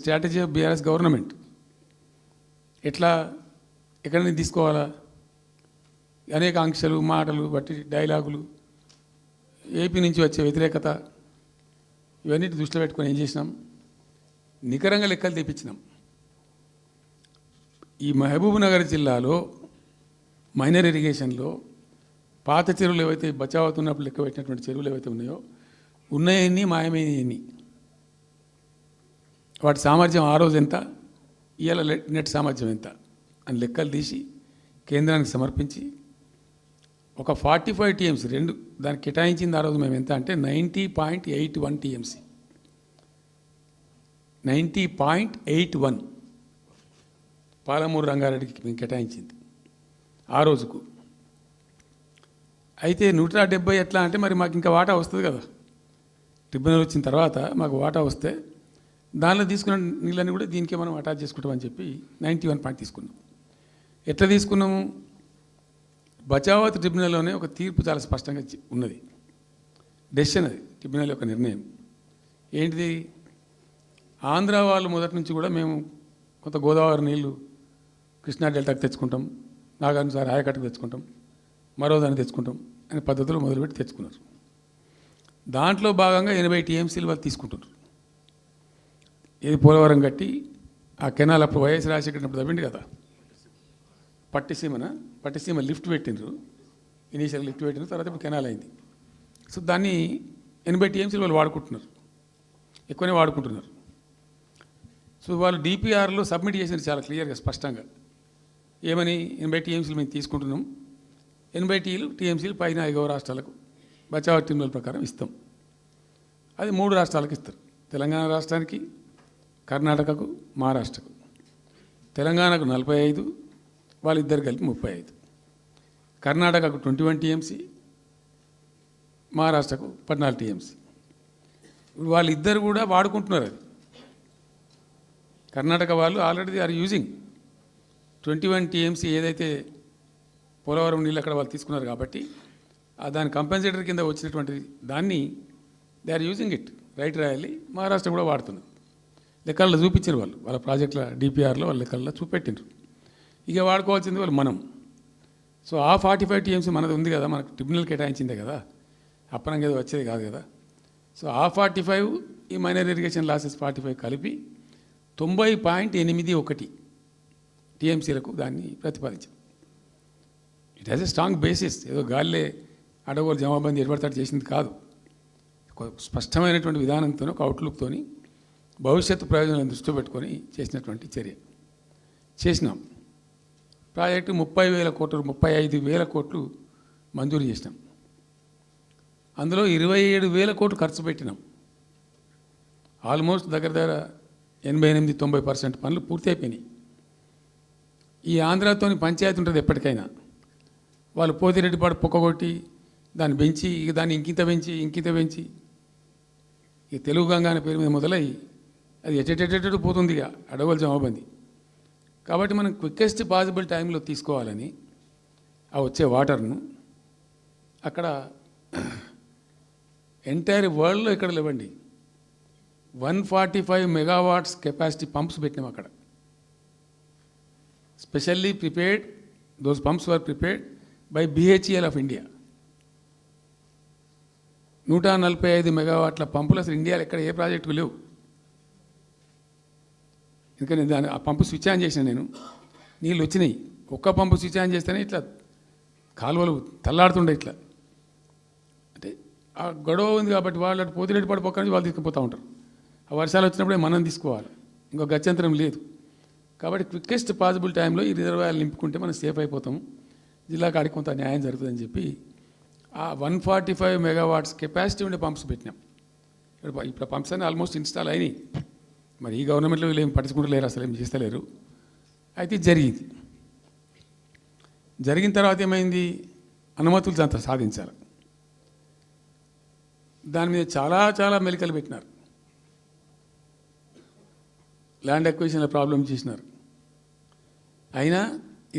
Strategy of BRS government ఎట్లా ఎక్కడి నుంచి తీసుకోవాలా, అనేక ఆంక్షలు, మాటలు బట్టి డైలాగులు, ఏపీ నుంచి వచ్చే వ్యతిరేకత, ఇవన్నిటి దృష్టిలో పెట్టుకొని ఏం చేసినాం, నికరంగా లెక్కలు తెప్పించినాం. ఈ మహబూబ్ నగర్ జిల్లాలో మైనర్ ఇరిగేషన్లో పాత చెరువులు ఏవైతే బచావ్ అవుతున్నప్పుడు లెక్క పెట్టినటువంటి చెరువులు ఏవైతే ఉన్నాయో, ఉన్నాయన్నీ మాయమైనవన్నీ, వాటి సామర్థ్యం ఆ రోజు ఎంత, ఇవాళ నెట్ సామర్థ్యం ఎంత అని లెక్కలు తీసి కేంద్రానికి సమర్పించి ఒక 45 టీఎంసీ రెండు దానికి కేటాయించింది ఆ రోజు మేము ఎంత అంటే 90.81 టీఎంసీ, 90.81 పాలమూరు రంగారెడ్డికి మేము కేటాయించింది ఆ రోజుకు. అయితే 170 ఎట్లా అంటే మరి మాకు ఇంకా వాటా వస్తుంది కదా, ట్రిబ్యునల్ వచ్చిన తర్వాత మాకు వాటా వస్తే దానిలో తీసుకున్న నీళ్ళని కూడా దీనికే మనం అటాచ్ చేసుకుంటామని చెప్పి 91 పాయింట్ తీసుకున్నాం. ఎట్లా తీసుకున్నాము, బచావత్ ట్రిబ్యునల్లోనే ఒక తీర్పు చాలా స్పష్టంగా ఉన్నది, డెసిషన్ అది, ట్రిబ్యునల్ యొక్క నిర్ణయం ఏంటిది, ఆంధ్ర వాళ్ళు మొదటి నుంచి కూడా మేము కొంత గోదావరి నీళ్లు కృష్ణా డెల్టాకి తెచ్చుకుంటాం, నాగార్జున సార్ ఆయకట్టుకు తెచ్చుకుంటాం, మరో దాన్ని తెచ్చుకుంటాం అనే పద్ధతులు మొదలుపెట్టి తెచ్చుకున్నారు. దాంట్లో భాగంగా 80 టీఎంసీలు వాళ్ళు తీసుకుంటున్నారు. ఇది పోలవరం కట్టి ఆ కెనాల్ అప్పుడు వైఎస్ రాజశేఖర్ తవ్విండి కదా, పట్టిసీమ లిఫ్ట్ పెట్టినరు, ఇనీషియల్ లిఫ్ట్ పెట్టిన తర్వాత ఇప్పుడు కెనాల్ అయింది. సో దాన్ని 80 టీఎంసీలు వాళ్ళు వాడుకుంటున్నారు, ఎక్కువనే వాడుకుంటున్నారు. సో వాళ్ళు డిపిఆర్లో సబ్మిట్ చేసినారు చాలా క్లియర్గా స్పష్టంగా, ఏమని 80 టీఎంసీలు మేము తీసుకుంటున్నాం, 80 టీఎంసీలు పైన 5 రాష్ట్రాలకు బచావ్ ట్రిబ్యునల్ ప్రకారం ఇస్తాం. అది 3 రాష్ట్రాలకు ఇస్తారు, తెలంగాణ రాష్ట్రానికి, కర్ణాటకకు, మహారాష్ట్రకు. తెలంగాణకు 45, వాళ్ళిద్దరు కలిపి 35, కర్ణాటకకు 21 టీఎంసీ, మహారాష్ట్రకు 14 టీఎంసీ. వాళ్ళిద్దరు కూడా వాడుకుంటున్నారు. అది కర్ణాటక వాళ్ళు ఆల్రెడీ ఆర్ యూజింగ్ 21 టీఎంసీ ఏదైతే పోలవరం నీళ్ళు అక్కడ వాళ్ళు తీసుకున్నారు కాబట్టి దాని కంపెన్సేటర్ కింద వచ్చినటువంటి దాన్ని they are using it, right రాయాలి. మహారాష్ట్ర కూడా వాడుతున్నారు, లెక్కల్లో చూపించారు వాళ్ళు, వాళ్ళ ప్రాజెక్టుల డిపిఆర్లో వాళ్ళ లెక్కల్లో చూపెట్టినారు. ఇక వాడుకోవాల్సింది వాళ్ళు మనం. సో ఆ 45 టీఎంసీ మనది ఉంది కదా, మనకు ట్రిబ్యునల్ కేటాయించిందే కదా, అప్పనంగా ఏదో వచ్చేది కాదు కదా. సో ఆ 45 ఈ మైనర్ ఇరిగేషన్ లాసెస్ 45 కలిపి 90.81 టీఎంసీలకు దాన్ని ప్రతిపాదించాం. It has a strong basis, ఏదో గాలిలే అడగోలు జమాబందీ ఏర్పడతాడు చేసింది కాదు, ఒక స్పష్టమైనటువంటి విధానంతో, ఒక అవుట్లుక్తో, భవిష్యత్తు ప్రయోజనాలను దృష్టిలో పెట్టుకొని చేసినటువంటి చర్య చేసినాం. ప్రాజెక్టు 30,000 కోట్లు, 35,000 కోట్లు మంజూరు చేసినాం. అందులో 27,000 కోట్లు ఖర్చు పెట్టినాం. ఆల్మోస్ట్ దగ్గర 88-90% పనులు పూర్తి అయిపోయినాయి. ఈ ఆంధ్రాతోని పంచాయతీ ఉంటుంది ఎప్పటికైనా, వాళ్ళు పోతిరెడ్డిపాడు పొక్కగొట్టి దాన్ని పెంచి, ఇక దాన్ని ఇంకింత పెంచి ఇక తెలుగు గంగా అనే పేరు మీద మొదలై అది ఎటెటెటెటు పోతుంది, ఇక అడవుల జమాబంది. కాబట్టి మనం క్విక్కెస్ట్ పాసిబుల్ టైంలో తీసుకోవాలని ఆ వచ్చే వాటర్ను అక్కడ ఎంటైర్ వరల్డ్లో ఇక్కడ లేవండి 145 మెగావాట్స్ కెపాసిటీ పంప్స్ పెట్టినాం అక్కడ. Specially prepared, those pumps were prepared by BHEL of India. 145 మెగావాట్ల పంపులు అసలు ఇండియాలో ఎక్కడ ఏ ప్రాజెక్టుకు లేవు. ఎందుకంటే దాన్ని ఆ పంపు స్విచ్ ఆన్ చేసిన నేను, నీళ్ళు వచ్చినాయి. ఒక్క పంపు స్విచ్ ఆన్ చేస్తేనే ఇట్లా కాలువలు తల్లాడుతుండే ఇట్లా. అంటే ఆ గొడవ ఉంది కాబట్టి వాళ్ళు అటు పోతిరెడ్డిపాడు పక్క నుంచి వాళ్ళు తీసుకుపోతూ ఉంటారు. ఆ వర్షాలు వచ్చినప్పుడే మనం తీసుకోవాలి, ఇంకో గత్యంతరం లేదు. కాబట్టి క్విక్కెస్ట్ పాసిబుల్ టైంలో ఈ రిజర్వాయర్లు నింపుకుంటే మనం సేఫ్ అయిపోతాము, జిల్లా కాడికి కొంత న్యాయం జరుగుతుందని చెప్పి ఆ 145 మెగావాట్స్ కెపాసిటీ ఉండే పంప్స్ పెట్టినాం. ఇప్పుడు పంప్స్ అన్నీ ఆల్మోస్ట్ ఇన్స్టాల్ అయినాయి. మరి ఈ గవర్నమెంట్లో వీళ్ళు ఏం పట్టించుకుంటలేరు, అసలు ఏం చేస్తలేరు. అయితే జరిగిన తర్వాత ఏమైంది, అనుమతులు అంత సాధించాలి. దాని మీద చాలా మెలికలు పెట్టినారు, ల్యాండ్ అక్విజిషన్ల ప్రాబ్లం చేసినారు. అయినా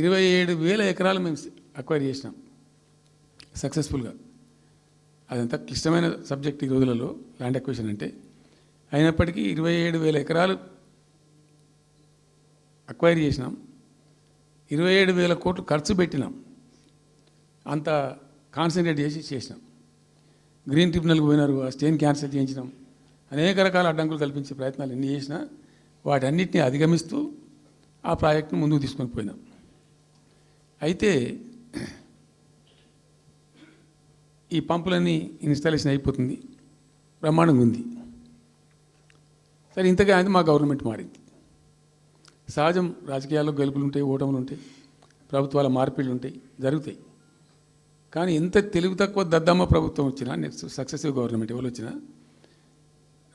27,000 ఎకరాలు మేము అక్వైర్ చేసినాం సక్సెస్ఫుల్గా. అదంతా క్లిష్టమైన సబ్జెక్ట్ ఈ రోజులలో ల్యాండ్ అక్విజిషన్ అంటే. అయినప్పటికీ 27,000 ఎకరాలు అక్వైర్ చేసినాం, 27,000 కోట్లు ఖర్చు పెట్టినాం, అంత కాన్సన్ట్రేట్ చేసినాం. గ్రీన్ ట్రిబ్యునల్కి పోయినారు, ఆ స్టేని క్యాన్సిల్ చేయించినాం, అనేక రకాల అడ్డంకులు కల్పించే ప్రయత్నాలు ఎన్ని చేసినా వాటన్నిటిని అధిగమిస్తూ ఆ ప్రాజెక్టును ముందుకు తీసుకొని పోయినాం. అయితే ఈ పంపులన్నీ ఇన్స్టాలేషన్ అయిపోతుంది, బ్రహ్మాండంగా ఉంది. సరే, ఇంతగా అయితే మా గవర్నమెంట్ మారింది. సహజం, రాజకీయాల్లో గెలుపులు ఉంటాయి, ఓటములు ఉంటాయి, ప్రభుత్వాల మార్పిళ్ళు ఉంటాయి, జరుగుతాయి. కానీ ఎంత తెలుగు తక్కువ దద్దమ్మ ప్రభుత్వం వచ్చినా, నెక్స్ట్ సక్సెసివ్ గవర్నమెంట్ ఎవరు వచ్చినా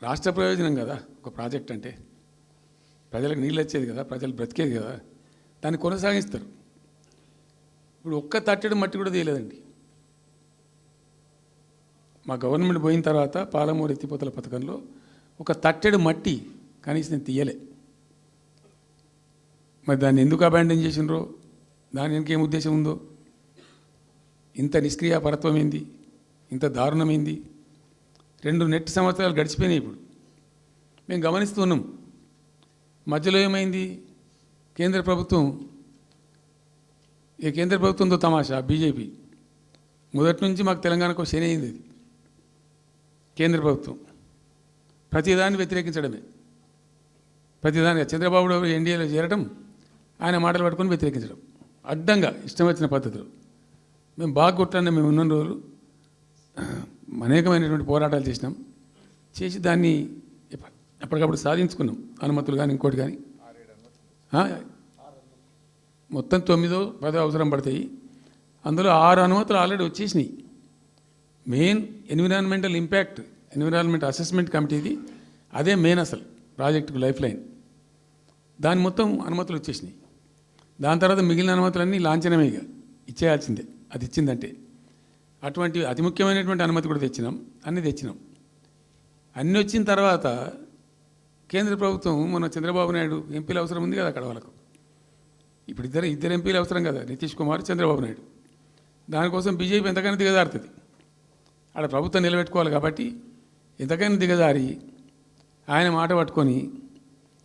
రాష్ట్ర ప్రయోజనం కదా ఒక ప్రాజెక్ట్ అంటే. ప్రజలకు నీళ్ళు వచ్చేది కదా, ప్రజలు బ్రతికేది కదా, దాన్ని కొనసాగిస్తారు. ఇప్పుడు ఒక్క తట్టెడు మట్టి కూడా తీయలేదండి. మా గవర్నమెంట్ పోయిన తర్వాత పాలమూరు ఎత్తిపోతల పథకంలో ఒక తట్టెడు మట్టి కనీసం నేను తీయలే. మరి దాన్ని ఎందుకు అబాండన్ చేసినరో, దాని వెనక ఏం ఉద్దేశం ఉందో, ఇంత నిష్క్రియాపరత్వం ఏంది, ఇంత దారుణమైంది. 2 నెట్ సంవత్సరాలు గడిచిపోయినాయి. ఇప్పుడు మేము గమనిస్తున్నాం. మధ్యలో ఏమైంది, కేంద్ర ప్రభుత్వంతో తమాషా. బీజేపీ మొదటి నుంచి మాకు తెలంగాణకు శని అయింది. అది కేంద్ర ప్రభుత్వం ప్రతిదాన్ని వ్యతిరేకించడమే. ప్రతిదానిగా చంద్రబాబు ఎన్డీఏలో చేరడం, ఆయన మాటలు పట్టుకొని వ్యతిరేకించడం, అడ్డంగా ఇష్టం వచ్చిన పద్ధతిలో. మేము బాగా కొట్టాను. మేము ఉన్న రోజులు అనేకమైనటువంటి పోరాటాలు చేసి దాన్ని ఎప్పటికప్పుడు సాధించుకున్నాం. అనుమతులు కానీ ఇంకోటి కానీ మొత్తం 9-10 అవసరం పడతాయి. అందులో 6 అనుమతులు ఆల్రెడీ వచ్చేసినాయి. మెయిన్ ఎన్విరాన్మెంట్ అసెస్మెంట్ కమిటీది అదే మెయిన్ అసలు ప్రాజెక్టుకు లైఫ్ లైన్. దాని మొత్తం అనుమతులు వచ్చేసినాయి. దాని తర్వాత మిగిలిన అనుమతులన్నీ లాంఛనమే, ఇక ఇచ్చేయాల్సిందే. అది ఇచ్చిందంటే అటువంటి అతి ముఖ్యమైనటువంటి అనుమతి కూడా అన్నీ తెచ్చినాం. అన్నీ వచ్చిన తర్వాత కేంద్ర ప్రభుత్వం మన చంద్రబాబు నాయుడు ఎంపీలు అవసరం ఉంది కదా అక్కడ వాళ్ళకు. ఇప్పుడు ఇద్దరు ఎంపీలు అవసరం కదా, నితీష్ కుమార్, చంద్రబాబు నాయుడు. దానికోసం బీజేపీ ఎంతకైనా దిగజారుతుంది. ఆడ ప్రభుత్వం నిలబెట్టుకోవాలి కాబట్టి ఎంతకైనా దిగజారి ఆయన మాట పట్టుకొని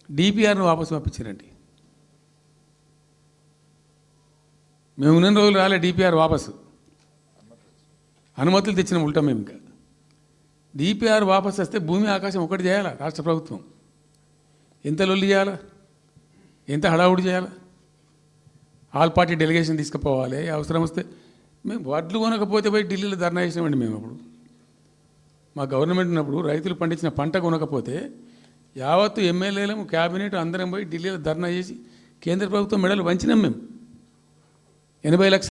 డిపిఆర్ను వాపసు పంపించారండి. మేము ఉన్న రోజులు రాలే డిపిఆర్ వాపసు, అనుమతులు తెచ్చిన ఉల్టా. మేము ఇంకా డిపిఆర్ వాపసు వస్తే భూమి ఆకాశం ఒకటి చేయాలా రాష్ట్ర ప్రభుత్వం. ఎంత లొల్లి చేయాలా, ఎంత హడావుడి చేయాలా, ఆల్ పార్టీ డెలిగేషన్ తీసుకుపోవాలి. అవసరం వస్తే మేము వడ్లు కొనకపోతే పోయి ఢిల్లీలో ధర్నా చేసినామండి. మేము అప్పుడు మా గవర్నమెంట్ ఉన్నప్పుడు రైతులు పండించిన పంట కొనకపోతే యావత్తు ఎమ్మెల్యేలము, క్యాబినెట్ అందరం పోయి ఢిల్లీలో ధర్నా చేసి కేంద్ర ప్రభుత్వం మెడలు వంచినాం. మేము 80 లక్షల